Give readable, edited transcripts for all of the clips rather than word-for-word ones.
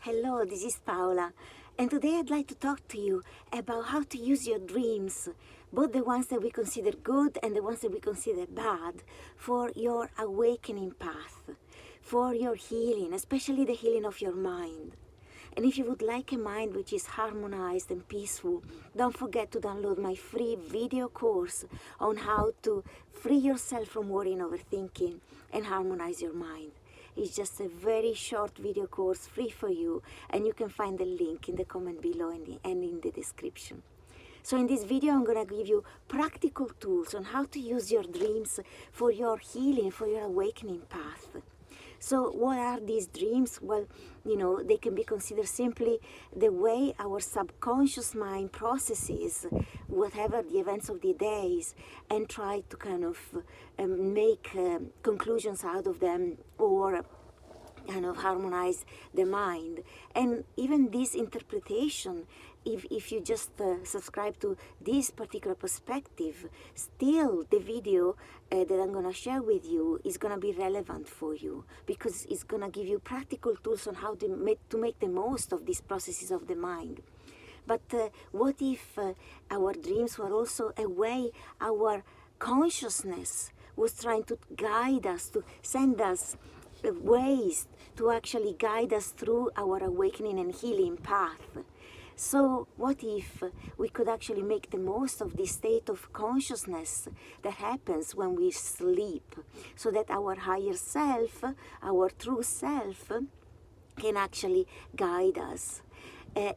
Hello, this is Paola, and today I'd like to talk to you about how to use your dreams, both the ones that we consider good and the ones that we consider bad, for your awakening path, for your healing, especially the healing of your mind. And if you would like a mind which is harmonized and peaceful, don't forget to download my free video course on how to free yourself from worrying, overthinking, and harmonize your mind. It's just a very short video course, free for you, and you can find the link in the comment below and in the description. So in this video, I'm going to give you practical tools on how to use your dreams for your healing, for your awakening path. So what are these dreams? Well, they can be considered simply the way our subconscious mind processes whatever the events of the days and try to kind of make conclusions out of them, or kind of harmonize the mind. And even this interpretation, if you just subscribe to this particular perspective, still the video that I'm going to share with you is going to be relevant for you, because it's going to give you practical tools on how to make the most of these processes of the mind. But what if our dreams were also a way our consciousness was trying to guide us, to send us ways to actually guide us through our awakening and healing path? So what if we could actually make the most of this state of consciousness that happens when we sleep, so that our higher self, our true self, can actually guide us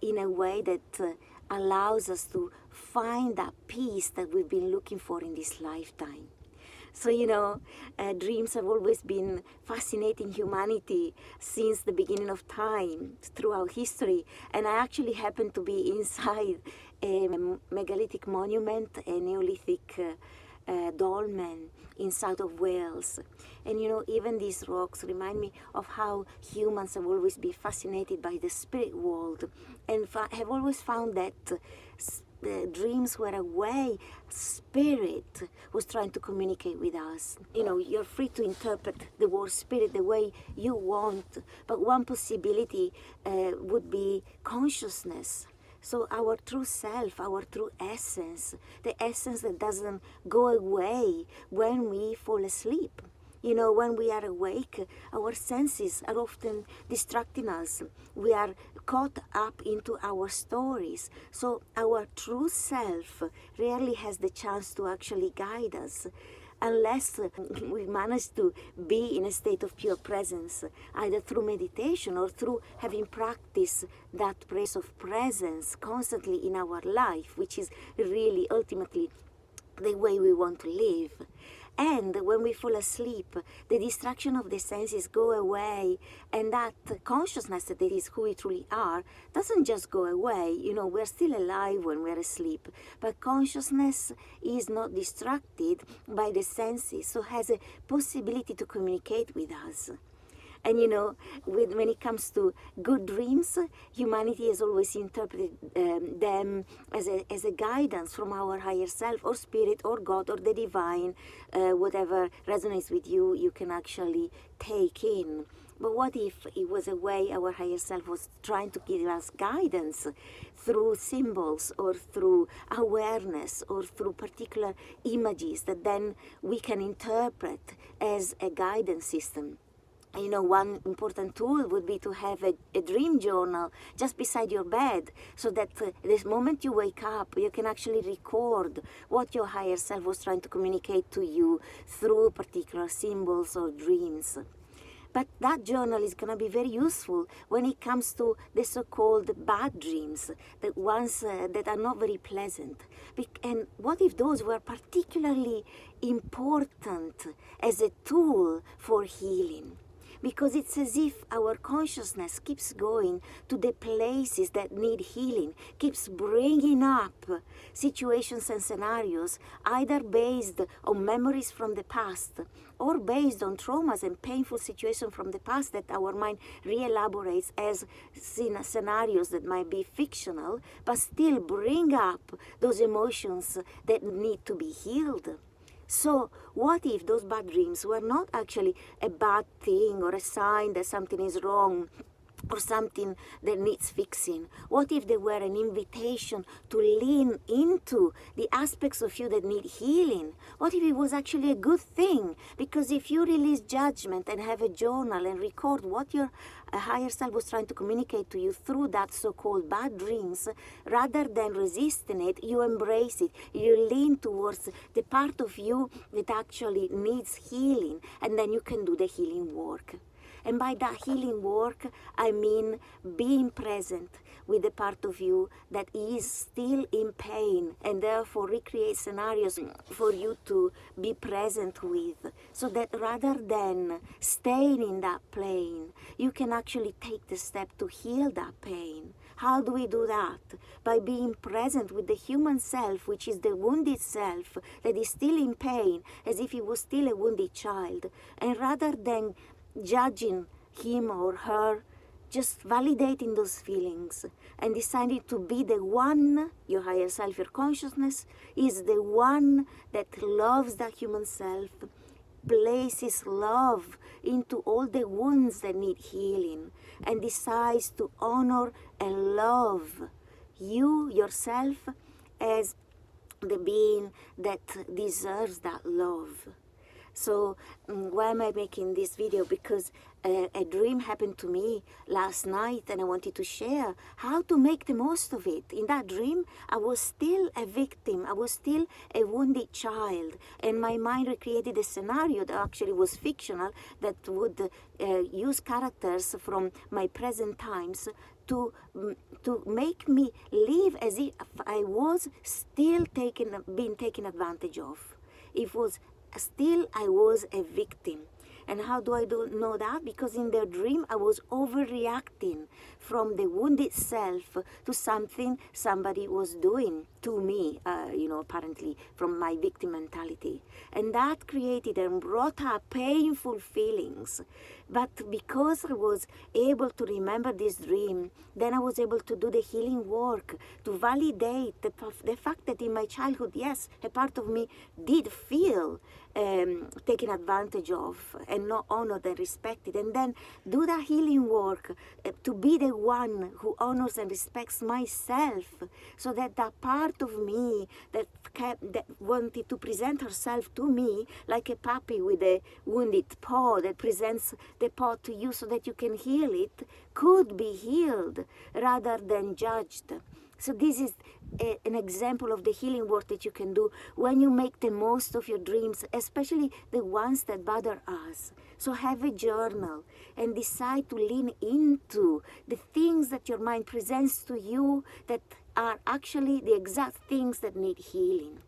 in a way that allows us to find that peace that we've been looking for in this lifetime. So, dreams have always been fascinating humanity since the beginning of time, throughout history. And I actually happened to be inside a megalithic monument, a Neolithic dolmen in south of Wales. And even these rocks remind me of how humans have always been fascinated by the spirit world, and have always found that dreams were a way spirit was trying to communicate with us. You're free to interpret the word spirit the way you want, but one possibility would be consciousness. So our true self, our true essence, the essence that doesn't go away when we fall asleep. When we are awake, our senses are often distracting us. We are caught up into our stories. So our true self rarely has the chance to actually guide us, unless we manage to be in a state of pure presence, either through meditation or through having practiced that place of presence constantly in our life, which is really ultimately the way we want to live. And when we fall asleep, the distraction of the senses go away, and that consciousness that is who we truly are doesn't just go away. We're still alive when we're asleep, but consciousness is not distracted by the senses, so has a possibility to communicate with us. And when it comes to good dreams, humanity has always interpreted them as a guidance from our higher self, or spirit, or God, or the divine. Whatever resonates with you, you can actually take in. But what if it was a way our higher self was trying to give us guidance through symbols, or through awareness, or through particular images that then we can interpret as a guidance system? One important tool would be to have a dream journal just beside your bed, so that this moment you wake up, you can actually record what your higher self was trying to communicate to you through particular symbols or dreams. But that journal is going to be very useful when it comes to the so-called bad dreams, the ones that are not very pleasant. And what if those were particularly important as a tool for healing? Because it's as if our consciousness keeps going to the places that need healing, keeps bringing up situations and scenarios, either based on memories from the past, or based on traumas and painful situations from the past that our mind re-elaborates as scenarios that might be fictional, but still bring up those emotions that need to be healed. So what if those bad dreams were not actually a bad thing or a sign that something is wrong, or something that needs fixing? What if they were an invitation to lean into the aspects of you that need healing? What if it was actually a good thing? Because if you release judgment and have a journal and record what your higher self was trying to communicate to you through that so-called bad dreams, rather than resisting it, you embrace it. You lean towards the part of you that actually needs healing, and then you can do the healing work. And by that healing work, I mean being present with the part of you that is still in pain, and therefore recreate scenarios for you to be present with, so that rather than staying in that pain, you can actually take the step to heal that pain. How do we do that? By being present with the human self, which is the wounded self that is still in pain, as if he was still a wounded child. And rather than judging him or her, just validating those feelings and deciding to be the one, your higher self, your consciousness, is the one that loves that human self, places love into all the wounds that need healing, and decides to honor and love you, yourself, as the being that deserves that love. So why am I making this video? Because a dream happened to me last night, and I wanted to share how to make the most of it. In that dream, I was still a victim. I was still a wounded child. And my mind recreated a scenario that actually was fictional, that would use characters from my present times to make me live as if I was still being taken advantage of. It was still I was a victim. And how do I know that? Because in the dream I was overreacting from the wounded self to something somebody was doing to me, apparently from my victim mentality. And that created and brought up painful feelings. But because I was able to remember this dream, then I was able to do the healing work, to validate the fact that in my childhood, yes, a part of me did feel taken advantage of and not honored and respected. And then do that healing work to be the one who honors and respects myself, so that that part of me that wanted to present herself to me like a puppy with a wounded paw that presents the paw to you so that you can heal it, could be healed rather than judged. So this is an example of the healing work that you can do when you make the most of your dreams, especially the ones that bother us. So have a journal and decide to lean into the things that your mind presents to you that are actually the exact things that need healing.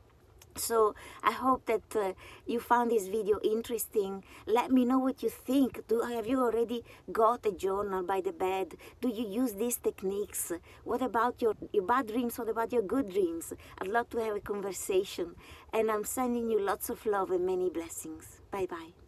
So I hope that you found this video interesting. Let me know what you think. Have you already got a journal by the bed? Do you use these techniques? What about your bad dreams? What about your good dreams? I'd love to have a conversation. And I'm sending you lots of love and many blessings. Bye-bye.